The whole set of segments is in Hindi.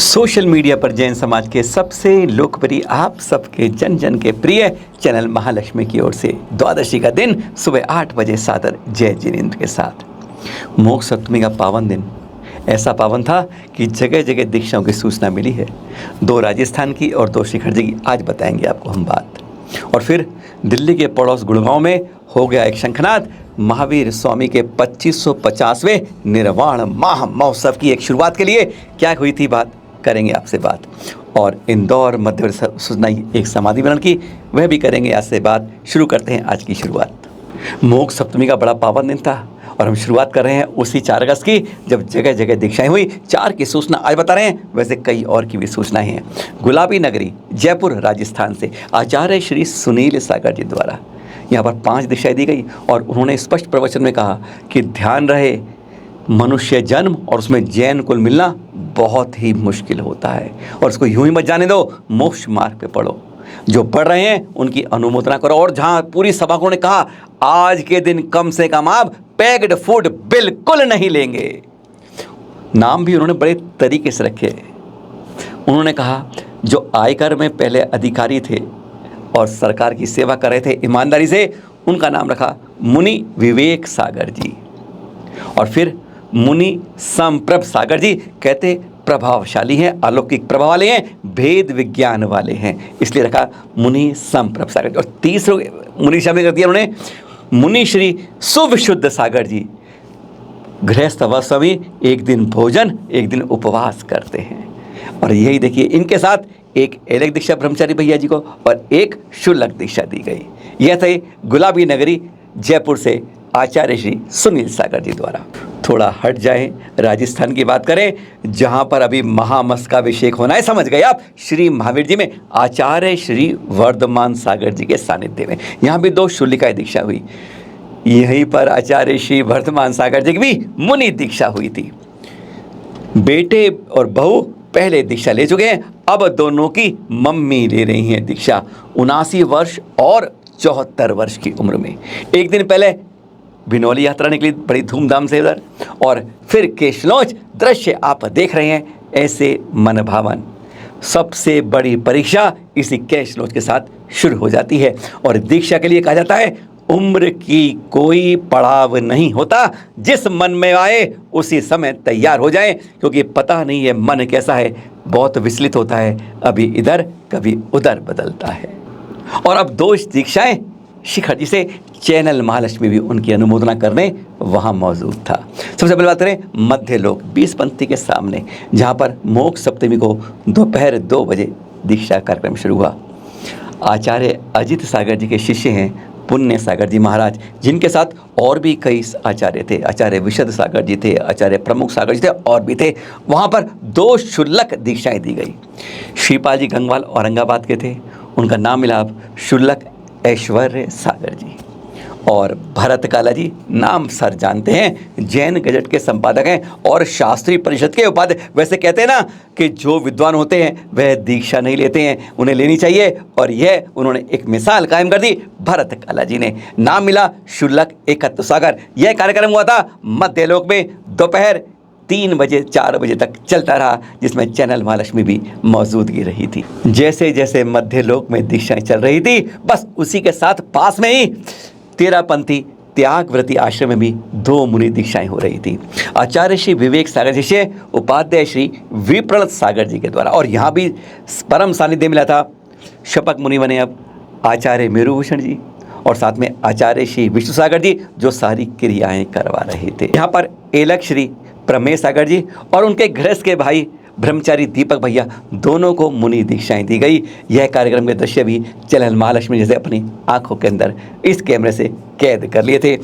सोशल मीडिया पर जैन समाज के सबसे लोकप्रिय आप सबके जन जन के प्रिय चैनल महालक्ष्मी की ओर से द्वादशी का दिन सुबह 8 बजे सादर जय जिनेंद्र के साथ। मोक्ष सप्तमी का पावन दिन ऐसा पावन था कि जगह जगह दीक्षाओं की सूचना मिली है। 2 राजस्थान की और 2 शिखर जी की आज बताएंगे आपको हम बात। और फिर दिल्ली के पड़ोस गुड़गांव में हो गया एक शंखनाद। महावीर स्वामी के 2550वें निर्वाण महा महोत्सव की एक शुरुआत के लिए क्या हुई थी बात करेंगे आपसे बात। और इंदौर मध्य प्रदेश सुनाई एक समाधि बनन की, वह भी करेंगे आज से बात। शुरू करते हैं आज की शुरुआत। मोक्ष सप्तमी का बड़ा पावन दिन था और हम शुरुआत कर रहे हैं उसी 4 अगस्त की जब जगह जगह दीक्षाएं हुई। 4 की सूचना आज बता रहे हैं, वैसे कई और की भी सूचनाएं हैं। गुलाबी नगरी जयपुर राजस्थान से आचार्य श्री सुनील सागर जी द्वारा यहाँ पर 5 दीक्षाएं दी गई और उन्होंने स्पष्ट प्रवचन में कहा कि ध्यान रहे मनुष्य जन्म और उसमें जैन कुल मिलना बहुत ही मुश्किल होता है और उसको यूं ही मत जाने दो, मोक्ष मार्ग पे पढ़ो। जो पढ़ रहे हैं उनकी अनुमोदना करो। और जहां पूरी सभा को ने कहा आज के दिन कम से कम आप पैक्ड फूड बिल्कुल नहीं लेंगे। नाम भी उन्होंने बड़े तरीके से रखे। उन्होंने कहा जो आयकर में पहले अधिकारी थे और सरकार की सेवा कर रहे थे ईमानदारी से, उनका नाम रखा मुनि विवेक सागर जी। और फिर मुनि संप्रभ सागर जी कहते प्रभावशाली हैं, अलौकिक प्रभाव वाले हैं, भेद विज्ञान वाले हैं, इसलिए रखा मुनि संप्रभ सागर जी। और तीसरे मुनि शब्द कर दिया उन्होंने मुनि श्री सुविशुद्ध सागर जी। गृहस्थ अवस्था में एक दिन भोजन एक दिन उपवास करते हैं। और यही देखिए इनके साथ एक अलग दीक्षा ब्रह्मचारी भैया जी को और एक शुल्लक दीक्षा दी गई। यह थे गुलाबी नगरी जयपुर से आचार्य श्री सुनील सागर जी द्वारा। थोड़ा हट जाएं, राजस्थान की बात करें जहां पर अभी महामस्तकाभिषेक होना है। समझ गए आप, श्री महावीर जी में आचार्य श्री वर्धमान सागर जी के सानिध्य में यहाँ भी 2 शुल्लिकाएं दीक्षा हुई। यहीं पर आचार्य श्री वर्धमान सागर जी की भी मुनि दीक्षा हुई थी। बेटे और बहू पहले दीक्षा ले चुके हैं, अब दोनों की मम्मी ले रही हैं दीक्षा। 79 वर्ष और 74 वर्ष की उम्र में। एक दिन पहले भिनौली यात्रा निकली बड़ी धूमधाम से उधर, और फिर केशलोच दृश्य आप देख रहे हैं ऐसे मनभावन। सबसे बड़ी परीक्षा इसी केशलोच के साथ शुरू हो जाती है। और दीक्षा के लिए कहा जाता है उम्र की कोई पड़ाव नहीं होता, जिस मन में आए उसी समय तैयार हो जाएं, क्योंकि पता नहीं है मन कैसा है, बहुत विचलित होता है, अभी इधर कभी उधर बदलता है। और अब 2 दीक्षाएं शिखर जी से चैनल महालक्ष्मी भी उनकी अनुमोदना करने वहां मौजूद था। सबसे पहले बात करें मध्य लोक 20 पंथी के सामने, जहां पर मोक्ष सप्तमी को दोपहर 2 बजे दीक्षा कार्यक्रम शुरू हुआ। आचार्य अजित सागर जी के शिष्य हैं पुण्य सागर जी महाराज, जिनके साथ और भी कई आचार्य थे। आचार्य विशद सागर जी थे, आचार्य प्रमुख सागर जी थे और भी थे। वहाँ पर 2 शुल्लक दीक्षाएं दी गई। श्रीपाल जी गंगवाल औरंगाबाद के थे, उनका नाम मिला शुल्लक ऐश्वर्य सागर जी। और भरत काला जी नाम सर जानते हैं, जैन गजट के संपादक हैं और शास्त्रीय परिषद के उपाध्यक्ष। वैसे कहते हैं ना कि जो विद्वान होते हैं वह दीक्षा नहीं लेते हैं, उन्हें लेनी चाहिए। और यह उन्होंने एक मिसाल कायम कर दी। भरत काला जी ने नाम मिला शुल्लक एकत्व सागर। यह कार्यक्रम हुआ था मध्यलोक में दोपहर 3 बजे 4 बजे तक चलता रहा, जिसमें चैनल महालक्ष्मी भी मौजूदगी रही थी। जैसे जैसे मध्यलोक में दीक्षाएं चल रही थी, बस उसी के साथ पास में ही 13 पंथी त्यागव्रती आश्रम में भी 2 मुनि दीक्षाएं हो रही थी। आचार्य श्री विवेक सागर शिष्य उपाध्याय श्री विप्रण सागर जी के द्वारा। और यहाँ भी परम सानिध्य मिला था। शपक मुनि बने अब आचार्य मेरुभूषण जी और साथ में आचार्य श्री विष्णु सागर जी, जो सारी क्रियाएं करवा रहे थे। यहाँ पर एलक श्री प्रमेश सागर जी और उनके गृहस्थ के भाई ब्रह्मचारी दीपक भैया, दोनों को मुनि दीक्षाएं दी गई। यह कार्यक्रम के दृश्य भी चैनल महालक्ष्मी जैसे अपनी आंखों के अंदर इस कैमरे से कैद कर लिए थे।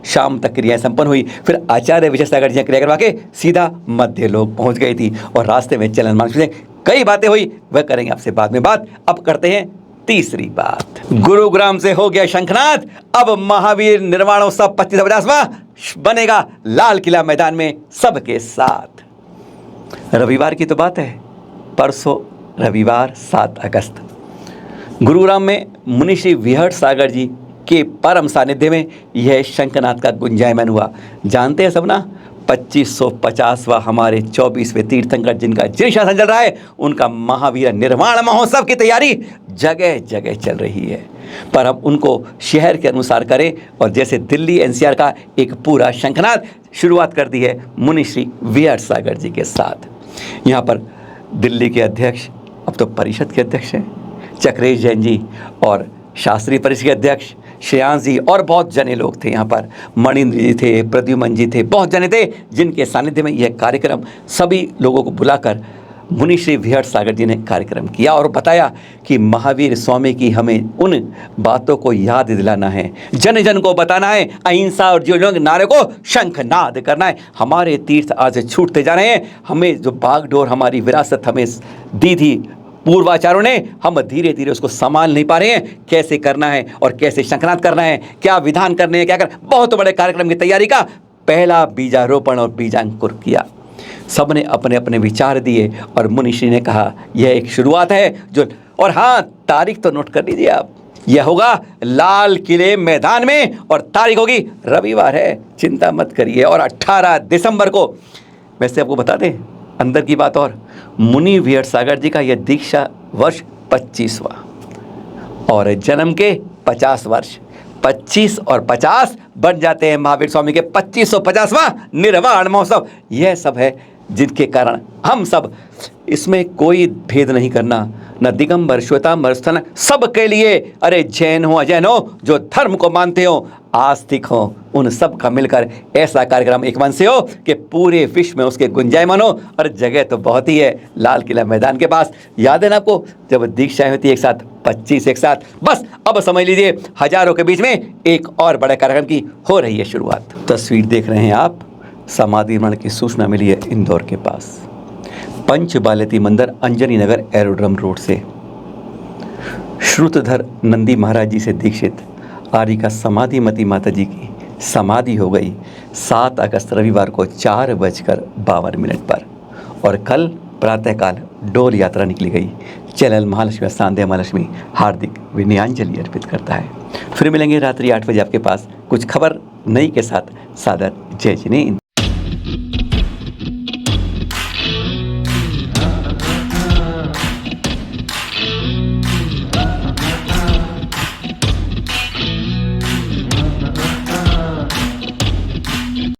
शाम तक क्रियाएं संपन्न हुई। फिर आचार्य विजय सागर जी क्रिया करवा के सीधा मध्य लोक पहुंच गई थी। और रास्ते में चैनल महालक्ष्मी से कई बातें हुई, वह करेंगे आपसे बाद में बात। अब करते हैं तीसरी बात। गुरुग्राम से हो गया शंखनाद, अब महावीर निर्वाणोत्सव 2550वां बनेगा लाल किला मैदान में सबके साथ। रविवार की तो बात है, परसों रविवार 7 अगस्त गुरुग्राम में मुनि श्री विहट सागर जी के परम सानिध्य में यह शंखनाद का गुंजायमान हुआ। जानते हैं सब ना, 2550वां हमारे 24वें तीर्थंकर जिनका जिन शासन चल रहा है, उनका महावीर निर्वाण महोत्सव की तैयारी जगह जगह चल रही है। पर हम उनको शहर के अनुसार करें, और जैसे दिल्ली एनसीआर का एक पूरा शंखनाद शुरुआत कर दी है मुनि श्री वी.आर. सागर जी के साथ। यहाँ पर दिल्ली के अध्यक्ष, अब तो परिषद के अध्यक्ष हैं, चक्रेश जैन जी, और शास्त्रीय परिषद के अध्यक्ष श्रेयांश जी, और बहुत जने लोग थे यहाँ पर। मणिंद्र जी थे, प्रद्युमन जी थे, बहुत जने थे जिनके सानिध्य में यह कार्यक्रम सभी लोगों को बुलाकर मुनि श्री वी.आर. सागर जी ने कार्यक्रम किया और बताया कि महावीर स्वामी की हमें उन बातों को याद दिलाना है, जन जन को बताना है, अहिंसा और जीवन के नारे को शंखनाद करना है। हमारे तीर्थ आज छूटते जा रहे हैं, हमें जो बागडोर हमारी विरासत हमें दी थी पूर्वाचारों ने, हम धीरे धीरे उसको संभाल नहीं पा रहे हैं। कैसे करना है और कैसे शंखनाद करना है, क्या विधान करने हैं, क्या कर, बहुत बड़े कार्यक्रम की तैयारी का पहला बीजारोपण और बीजांकुर किया। सबने अपने अपने विचार दिए और मुनिश्री ने कहा यह एक शुरुआत है जो, और हाँ, तारीख तो नोट कर लीजिए आप, यह होगा लाल किले मैदान में, और तारीख होगी रविवार है, चिंता मत करिए। और 18 दिसंबर को, वैसे आपको बता दें अंदर की बात, और मुनि वी.आर. सागर जी का यह दीक्षा वर्ष 25वां और जन्म के 50 वर्ष, 25 और 50 बन जाते हैं महावीर स्वामी के 2550वां निर्वाण महोत्सव। यह सब है जिनके कारण हम सब, इसमें कोई भेद नहीं करना, न दिगंबर श्वेतांबर स्थन, सबके लिए, अरे जैन हो अजैन हो, जो धर्म को मानते हो, आस्तिक हो, उन सब का मिलकर ऐसा कार्यक्रम एक मन से हो कि पूरे विश्व में उसके गुंजायमान हो। और जगह तो बहुत ही है, लाल किला मैदान के पास। याद है ना आपको, जब दीक्षाएं होती है एक साथ, 25 एक साथ, बस अब समझ लीजिए हजारों के बीच में एक और बड़े कार्यक्रम की हो रही है शुरुआत। तस्वीर देख रहे हैं आप, समाधि निर्माण की सूचना मिली है इंदौर के पास, पंचबालती मंदिर, अंजनी नगर, एरोड्रम रोड से। श्रुतधर नंदी महाराज जी से दीक्षित आर्य का समाधिमती माता जी की समाधि हो गई 7 अगस्त रविवार को 4:52 पर, और कल प्रातःकाल डोल यात्रा निकली गई। चैनल महालक्ष्मी सांध्या महालक्ष्मी हार्दिक विनयांजलि अर्पित करता है। फिर मिलेंगे रात्रि 8 बजे आपके पास कुछ खबर नई के साथ। सादर जय जिनेंद्र।